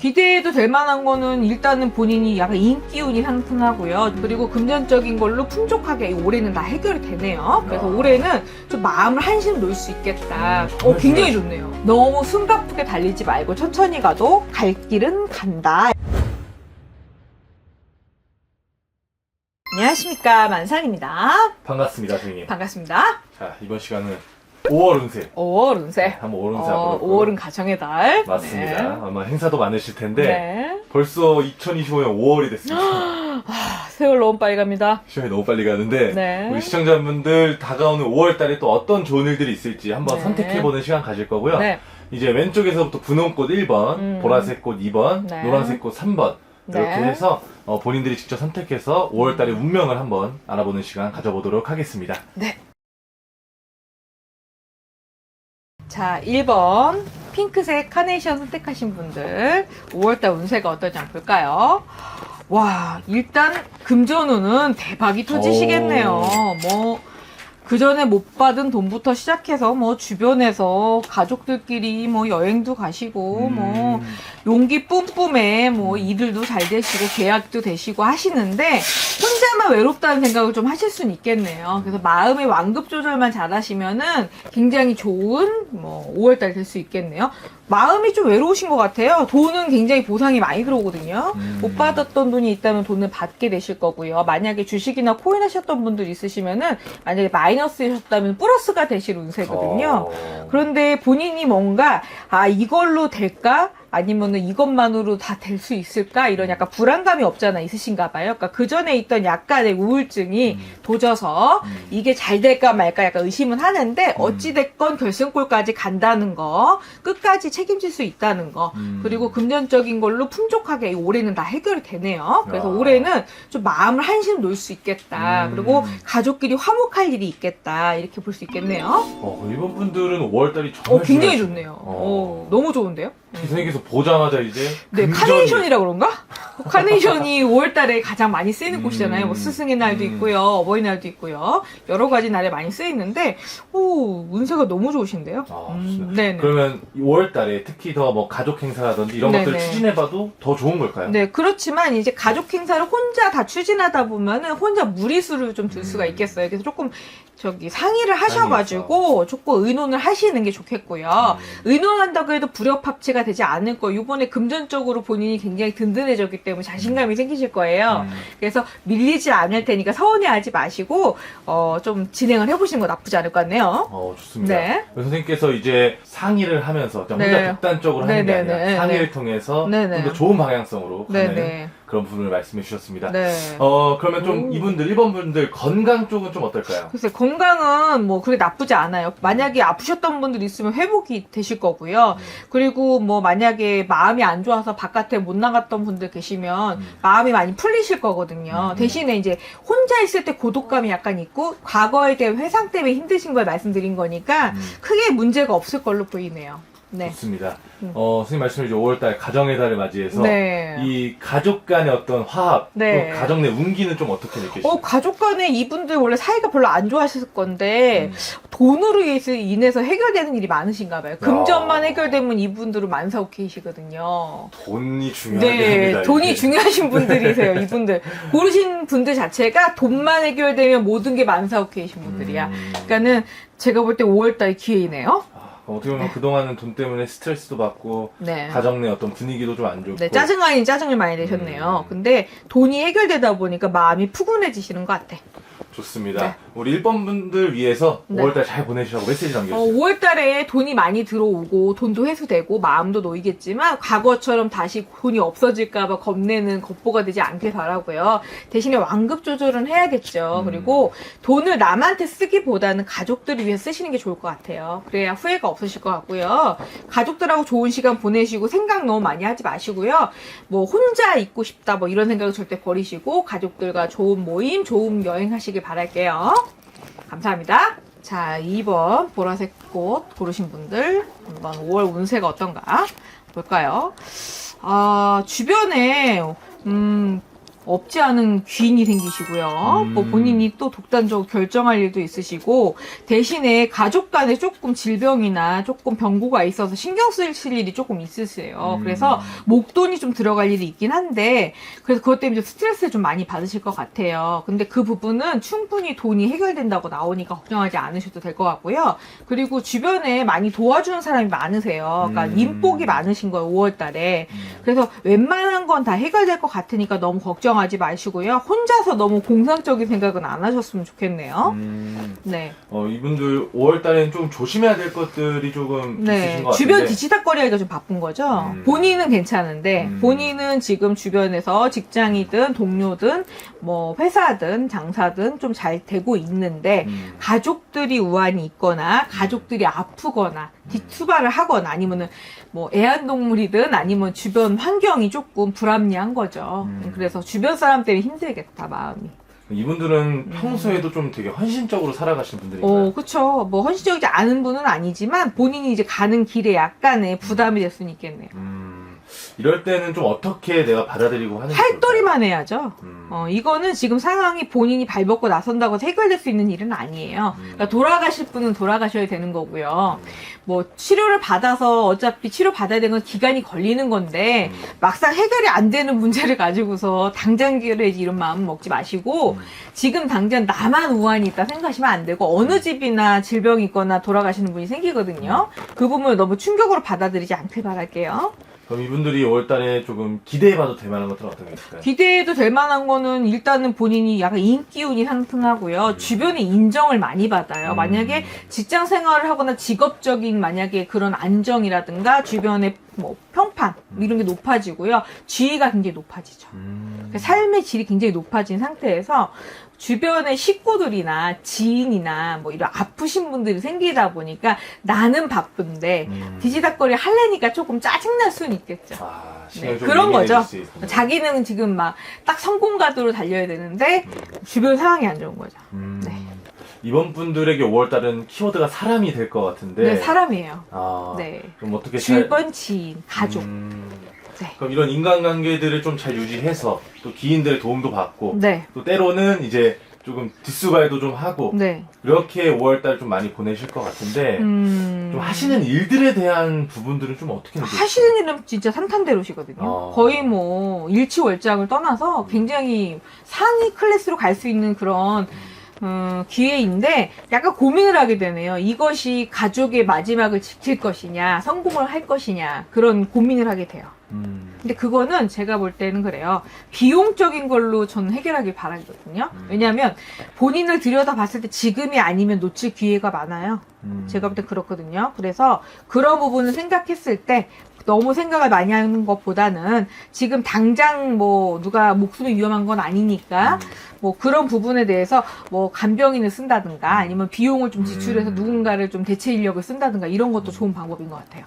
기대해도 될 만한 거는 일단은 본인이 약간 인기운이 상승하고요. 그리고 금전적인 걸로 풍족하게 올해는 다 해결이 되네요. 그래서 올해는 좀 마음을 한심 놓을 수 있겠다. 굉장히 좋네요. 너무 숨가쁘게 달리지 말고 천천히 가도 갈 길은 간다. 안녕하십니까, 만상입니다. 반갑습니다, 선생님. 반갑습니다. 자, 이번 시간은 5월 운세. 5월 운세. 한번 5월 운세 한번 5월은 가정의 달. 맞습니다. 네. 아마 행사도 많으실 텐데 네. 벌써 2025년 5월이 됐습니다. 세월 너무 빨리 갑니다. 시간이 너무 빨리 가는데 네. 우리 시청자분들 다가오는 5월 달에 또 어떤 좋은 일들이 있을지 한번 네. 선택해보는 시간 가질 거고요. 네. 이제 왼쪽에서부터 분홍꽃 1번, 보라색 꽃 2번, 네. 노란색 꽃 3번 이렇게 네. 해서 본인들이 직접 선택해서 5월 달의 운명을 한번 알아보는 시간 가져보도록 하겠습니다. 네. 자, 1번 핑크색 카네이션 선택하신 분들 5월달 운세가 어떨지 한번 볼까요? 와, 일단 금전운은 대박이 터지시겠네요. 뭐 그 전에 못 받은 돈부터 시작해서 뭐 주변에서 가족들끼리 뭐 여행도 가시고 뭐 용기 뿜뿜에 뭐 일들도 잘 되시고 계약도 되시고 하시는데 혼자만 외롭다는 생각을 좀 하실 수는 있겠네요. 그래서 마음의 완급 조절만 잘 하시면은 굉장히 좋은 뭐 5월달 될 수 있겠네요. 마음이 좀 외로우신 것 같아요. 돈은 굉장히 보상이 많이 들어오거든요. 못 받았던 돈이 있다면 돈을 받게 되실 거고요. 만약에 주식이나 코인 하셨던 분들 있으시면은 만약에 마이너스셨다면 플러스가 되실 운세거든요. 그런데 본인이 뭔가 이걸로 될까? 아니면은 이것만으로 다 될 수 있을까? 이런 약간 불안감이 없잖아 있으신가 봐요. 그러니까 그 전에 있던 약간의 우울증이 도져서 이게 잘 될까 말까 약간 의심은 하는데 어찌됐건 결승골까지 간다는 거, 끝까지 책임질 수 있다는 거, 그리고 금전적인 걸로 풍족하게 올해는 다 해결이 되네요. 그래서 올해는 좀 마음을 한심 놓을 수 있겠다. 그리고 가족끼리 화목할 일이 있겠다. 이렇게 볼 수 있겠네요. 일본 분들은 5월달이 정말 굉장히 중요하죠. 좋네요. 너무 좋은데요? 선생님께서 보자마자 이제 네, 금전이- 카네이션이라 그런가? 카네이션이 5월달에 가장 많이 쓰이는 꽃이잖아요. 뭐 스승의 날도 있고요, 어버이날도 있고요, 여러 가지 날에 많이 쓰이는데, 운세가 너무 좋으신데요. 네네. 그러면 5월달에 특히 더 뭐 가족 행사라든지 이런 것들을 네네. 추진해봐도 더 좋은 걸까요? 네, 그렇지만 이제 가족 행사를 혼자 다 추진하다 보면은 혼자 무리수를 좀 둘 수가 있겠어요. 그래서 조금 상의를 하셔가지고 조금 의논을 하시는 게 좋겠고요. 의논한다고 해도 불협합체가 되지 않을 거예요. 이번에 금전적으로 본인이 굉장히 든든해졌기 때문에 자신감이 생기실 거예요. 그래서 밀리지 않을 테니까 서운해하지 마시고 좀 진행을 해보시는 거 나쁘지 않을 것 같네요. 좋습니다. 네. 선생님께서 이제 상의를 하면서 그냥 혼자 네. 독단적으로 하는 게 네네네. 아니라 상의를 통해서 네네. 좀 더 좋은 방향성으로 가는 네네. 그런 부분을 말씀해 주셨습니다. 네. 그러면 좀 이분들 1번 분들 건강 쪽은 좀 어떨까요? 글쎄, 건강은 뭐 그래 나쁘지 않아요. 만약에 아프셨던 분들 있으면 회복이 되실 거고요. 그리고 뭐 만약에 마음이 안 좋아서 바깥에 못 나갔던 분들 계시면 마음이 많이 풀리실 거거든요. 대신에 이제 혼자 있을 때 고독감이 약간 있고 과거에 대한 회상 때문에 힘드신 걸 말씀드린 거니까 크게 문제가 없을 걸로 보이네요. 네. 좋습니다. 선생님 말씀해 주신 5월달 가정의 달을 맞이해서 네. 이 가족 간의 어떤 화합, 네. 또 가정 내 운기는 좀 어떻게 느끼시나요? 가족 간에 이분들 원래 사이가 별로 안 좋아하셨을 건데, 돈으로 인해서 해결되는 일이 많으신가 봐요. 금전만 해결되면 이분들은 만사오케이시거든요. 돈이 중요하게 네, 합니다. 돈이 이게. 중요하신 분들이세요, 이분들. 고르신 분들 자체가 돈만 해결되면 모든 게 만사오케이신 분들이야. 그러니까는 제가 볼 때 5월달 기회이네요. 어떻게 보면 그동안은 돈 때문에 스트레스도 받고 네. 가정 내 어떤 분위기도 좀 안 좋고 네, 짜증 아닌 짜증을 많이 내셨네요. 근데 돈이 해결되다 보니까 마음이 푸근해지시는 것 같아. 좋습니다. 네. 우리 1번 분들 위해서 네. 5월달 잘 보내시라고 메시지 남겨주세요. 5월 달에 돈이 많이 들어오고 돈도 회수되고 마음도 놓이겠지만 과거처럼 다시 돈이 없어질까봐 겁내는 겁보가 되지 않길 바라고요. 대신에 완급 조절은 해야겠죠. 그리고 돈을 남한테 쓰기보다는 가족들을 위해 쓰시는 게 좋을 것 같아요. 그래야 후회가 없으실 것 같고요. 가족들하고 좋은 시간 보내시고 생각 너무 많이 하지 마시고요. 뭐 혼자 있고 싶다 뭐 이런 생각을 절대 버리시고 가족들과 좋은 모임, 좋은 여행 하시길 바랄게요. 감사합니다. 자, 2번 보라색 꽃 고르신 분들 한번 5월 운세가 어떤가 볼까요? 주변에 없지 않은 귀인이 생기시고요. 뭐 본인이 또 독단적으로 결정할 일도 있으시고 대신에 가족 간에 조금 질병이나 조금 병고가 있어서 신경 쓰실 일이 조금 있으세요. 그래서 목돈이 좀 들어갈 일이 있긴 한데 그래서 그것 때문에 좀 스트레스를 좀 많이 받으실 것 같아요. 근데 그 부분은 충분히 돈이 해결된다고 나오니까 걱정하지 않으셔도 될 것 같고요. 그리고 주변에 많이 도와주는 사람이 많으세요. 그러니까 인복이 많으신 거예요. 5월 달에. 그래서 웬만한 건 다 해결될 것 같으니까 너무 걱정하지 마시고요. 혼자서 너무 공상적인 생각은 안 하셨으면 좋겠네요. 네. 이분들 5월 달에는 좀 조심해야 될 것들이 조금 있으신 것 같은데. 주변 뒤치다거리하기가 좀 바쁜 거죠. 본인은 괜찮은데 본인은 지금 주변에서 직장이든 동료든 뭐 회사든 장사든 좀 잘 되고 있는데 가족들이 우환이 있거나 가족들이 아프거나 뒷투발을 하거나 아니면은 뭐 애완동물이든 아니면 주변 환경이 조금 불합리한 거죠. 그래서 주변 사람 때문에 힘들겠다 마음이. 이분들은 평소에도 좀 되게 헌신적으로 살아가시는 분들인가요? 그쵸. 뭐 헌신적이지 않은 분은 아니지만 본인이 이제 가는 길에 약간의 부담이 될 수는 있겠네요. 이럴 때는 좀 어떻게 내가 받아들이고 하는 게 팔도리만 해야죠. 이거는 지금 상황이 본인이 발벗고 나선다고 해서 해결될 수 있는 일은 아니에요. 그러니까 돌아가실 분은 돌아가셔야 되는 거고요. 뭐 치료를 받아서 어차피 치료 받아야 되는 건 기간이 걸리는 건데 막상 해결이 안 되는 문제를 가지고서 당장 해결해야지 이런 마음 먹지 마시고 지금 당장 나만 우환이 있다 생각하시면 안 되고 어느 집이나 질병이 있거나 돌아가시는 분이 생기거든요. 그 부분을 너무 충격으로 받아들이지 않길 바랄게요. 그럼 이분들이 5월달에 조금 기대해봐도 될 만한 것들은 어떤 게 있을까요? 기대해도 될 만한 거는 일단은 본인이 약간 인기운이 상승하고요. 주변에 인정을 많이 받아요. 만약에 직장 생활을 하거나 직업적인 만약에 그런 안정이라든가 주변의 뭐 평판 이런 게 높아지고요. 지위가 굉장히 높아지죠. 삶의 질이 굉장히 높아진 상태에서 주변의 식구들이나 지인이나 뭐 이런 아프신 분들이 생기다 보니까 나는 바쁜데 뒤지닥거리 하려니까 조금 짜증날 수는 있겠죠. 네, 그런 거죠. 자기는 지금 막 딱 성공가도로 달려야 되는데 주변 상황이 안 좋은 거죠. 네. 이번 분들에게 5월달은 키워드가 사람이 될 것 같은데. 네, 사람이에요. 네. 그럼 어떻게 주변 지인, 가족. 네. 그럼 이런 인간관계들을 좀 잘 유지해서 또 기인들의 도움도 받고 네. 또 때로는 이제 조금 뒷수발도 좀 하고 네. 이렇게 5월달 좀 많이 보내실 것 같은데 좀 하시는 일들에 대한 부분들은 좀 어떻게 느끼세요? 하시는 일은 진짜 산탄대로시거든요. 거의 뭐 일치월장을 떠나서 굉장히 상위 클래스로 갈 수 있는 그런 기회인데 약간 고민을 하게 되네요. 이것이 가족의 마지막을 지킬 것이냐 성공을 할 것이냐 그런 고민을 하게 돼요. 근데 그거는 제가 볼 때는 그래요. 비용적인 걸로 저는 해결하길 바라거든요. 왜냐하면 본인을 들여다봤을 때 지금이 아니면 놓칠 기회가 많아요. 제가 볼 때 그렇거든요. 그래서 그런 부분을 생각했을 때 너무 생각을 많이 하는 것보다는 지금 당장 뭐 누가 목숨이 위험한 건 아니니까 뭐 그런 부분에 대해서 뭐 간병인을 쓴다든가 아니면 비용을 좀 지출해서 누군가를 좀 대체 인력을 쓴다든가 이런 것도 좋은 방법인 것 같아요.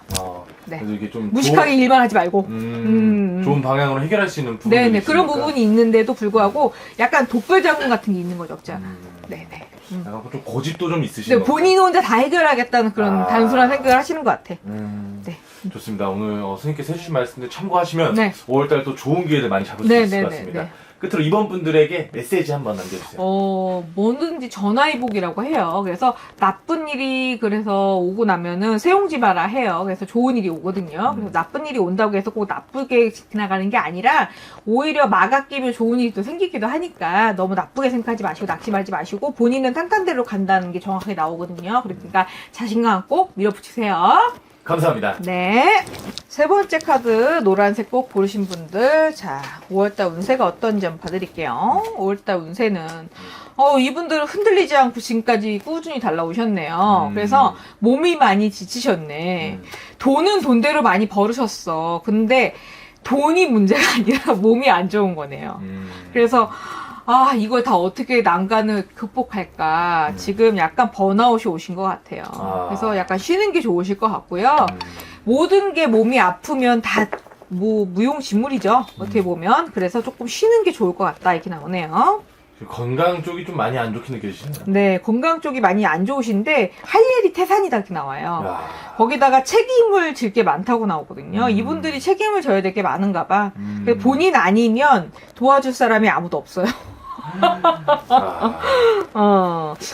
네. 그래서 이게 좀 무식하게 일만 하지 말고. 좋은 방향으로 해결할 수 있는 부분이 네네 그런 부분이 있는데도 불구하고 약간 독불장군 같은 게 있는 거죠, 없지 않아. 네네. 약간 좀 고집도 좀 있으신 것 본인 혼자 다 해결하겠다는 그런 단순한 생각을 하시는 것 같아. 네. 좋습니다. 오늘 선생님께서 해주신 말씀들 참고하시면 네. 5월달 또 좋은 기회들 많이 잡을 수 있을 것 같습니다. 끝으로 이번 분들에게 메시지 한번 남겨주세요. 뭐든지 전화위복이라고 해요. 그래서 나쁜 일이 그래서 오고 나면은 세용지 마라 해요. 그래서 좋은 일이 오거든요. 그래서 나쁜 일이 온다고 해서 꼭 나쁘게 지나가는 게 아니라 오히려 마가 끼면 좋은 일이 또 생기기도 하니까 너무 나쁘게 생각하지 마시고 낙심하지 마시고 본인은 탄탄대로 간다는 게 정확하게 나오거든요. 그러니까 자신감 꼭 밀어붙이세요. 감사합니다. 네. 세 번째 카드 노란색 꼭 고르신 분들 자 5월달 운세가 어떤지 한번 봐드릴게요. 5월달 운세는 이분들은 흔들리지 않고 지금까지 꾸준히 달라오셨네요. 그래서 몸이 많이 지치셨네. 돈은 돈대로 많이 벌으셨어. 근데 돈이 문제가 아니라 몸이 안 좋은 거네요. 그래서 이걸 다 어떻게 난관을 극복할까. 지금 약간 번아웃이 오신 것 같아요. 그래서 약간 쉬는 게 좋으실 것 같고요. 모든 게 몸이 아프면 다 무용지물이죠. 어떻게 보면. 그래서 조금 쉬는 게 좋을 것 같다. 이렇게 나오네요. 건강 쪽이 좀 많이 안 좋게 느껴지시나요? 네, 건강 쪽이 많이 안 좋으신데 할 일이 태산이다 이렇게 나와요. 야. 거기다가 책임을 질 게 많다고 나오거든요. 이분들이 책임을 져야 될 게 많은가 봐. 본인 아니면 도와줄 사람이 아무도 없어요.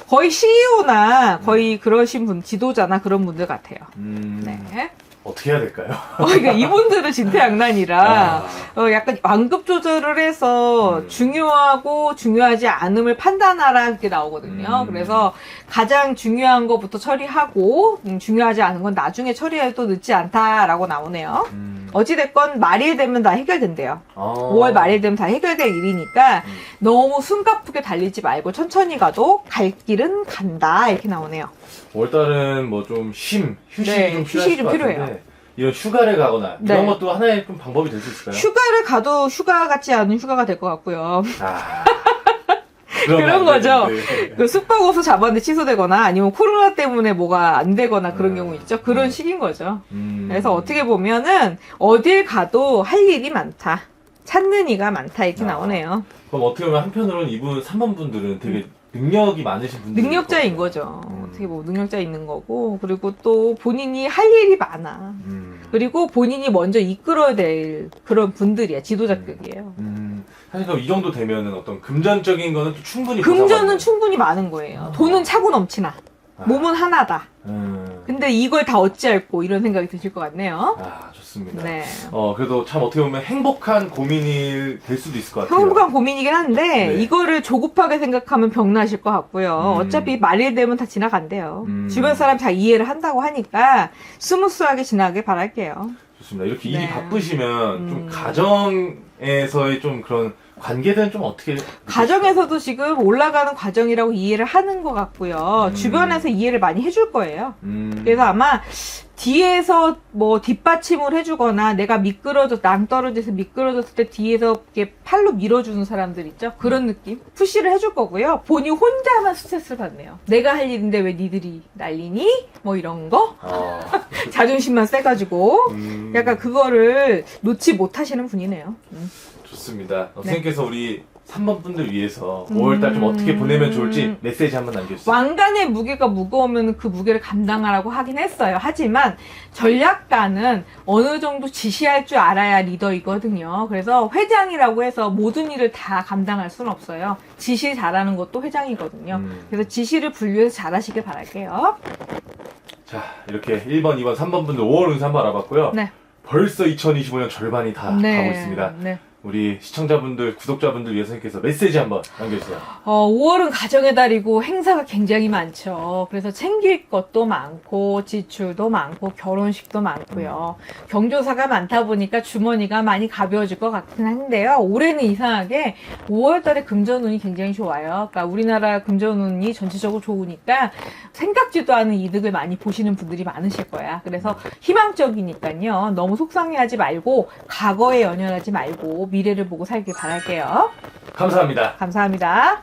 거의 CEO나 거의 그러신 분, 지도자나 그런 분들 같아요. 네. 어떻게 해야 될까요? 그러니까 이분들은 진퇴양난이라 약간 완급 조절을 해서 중요하고 중요하지 않음을 판단하라 이렇게 나오거든요. 그래서 가장 중요한 것부터 처리하고 중요하지 않은 건 나중에 처리해도 늦지 않다라고 나오네요. 어찌됐건 말일 되면 다 해결된대요. 5월 말일 되면 다 해결될 일이니까 너무 숨가쁘게 달리지 말고 천천히 가도 갈 길은 간다 이렇게 나오네요. 5월달은 뭐 좀 휴식이 네, 좀 휴식이 좀 필요할 것 필요해요. 같은데 이런 휴가를 가거나 네. 이런 것도 하나의 좀 방법이 될 수 있을까요? 휴가를 가도 휴가 같지 않은 휴가가 될 것 같고요. 그러면 그런 안 거죠. 되는데. 그 숙박업소 잡았는데 취소되거나 아니면 코로나 때문에 뭐가 안 되거나 그런 경우 있죠. 그런 식인 거죠. 그래서 어떻게 보면은 어딜 가도 할 일이 많다. 찾는 이가 많다 이렇게 나오네요. 그럼 어떻게 보면 한편으로는 이분 3번 분들은 되게 능력이 많으신 분들 능력자인 거죠. 어떻게 보면 능력자 있는 거고 그리고 또 본인이 할 일이 많아. 그리고 본인이 먼저 이끌어야 될 그런 분들이야. 지도자격이에요. 사실 그럼 이 정도 되면은 어떤 금전적인 거는 또 충분히 금전은 보상받는. 충분히 많은 거예요. 돈은 차고 넘치나. 몸은 하나다. 근데 이걸 다 어찌할꼬 이런 생각이 드실 것 같네요. 좋습니다. 네. 그래도 참 어떻게 보면 행복한 고민이 될 수도 있을 것 같아요. 행복한 고민이긴 한데 네. 이거를 조급하게 생각하면 병나실 것 같고요. 어차피 말일 되면 다 지나간대요. 주변 사람 다 이해를 한다고 하니까 스무스하게 지나게 바랄게요. 좋습니다. 이렇게 네. 일이 바쁘시면 좀 가정에서의 좀 그런 관계들은 좀 어떻게 가정에서도 지금 올라가는 과정이라고 이해를 하는 것 같고요. 주변에서 이해를 많이 해줄 거예요. 그래서 아마 뒤에서 뭐 뒷받침을 해주거나 내가 낭떠러져서 미끄러졌을 때 뒤에서 이렇게 팔로 밀어주는 사람들 있죠? 그런 느낌? 푸시를 해줄 거고요. 본인 혼자만 스트레스를 받네요. 내가 할 일인데 왜 니들이 난리니? 뭐 이런 거? 자존심만 세가지고 약간 그거를 놓지 못하시는 분이네요. 좋습니다. 선생님께서 우리 3번 분들 위해서 5월달 좀 어떻게 보내면 좋을지 메시지 한번 남겨주세요. 왕관의 무게가 무거우면 그 무게를 감당하라고 하긴 했어요. 하지만 전략가는 어느 정도 지시할 줄 알아야 리더이거든요. 그래서 회장이라고 해서 모든 일을 다 감당할 수는 없어요. 지시 잘하는 것도 회장이거든요. 그래서 지시를 분류해서 잘하시길 바랄게요. 자, 이렇게 1번, 2번, 3번 분들 5월 운세 한번 알아봤고요. 네. 벌써 2025년 절반이 다 가고 있습니다. 네. 우리 시청자분들, 구독자분들 위해서 선생님께서 메시지 한번 남겨주세요. 5월은 가정의 달이고 행사가 굉장히 많죠. 그래서 챙길 것도 많고 지출도 많고 결혼식도 많고요. 경조사가 많다 보니까 주머니가 많이 가벼워질 것 같긴 한데요. 올해는 이상하게 5월 달에 금전운이 굉장히 좋아요. 그러니까 우리나라 금전운이 전체적으로 좋으니까 생각지도 않은 이득을 많이 보시는 분들이 많으실 거야. 그래서 희망적이니까요. 너무 속상해하지 말고 과거에 연연하지 말고 미래를 보고 살길 바랄게요. 감사합니다. 감사합니다.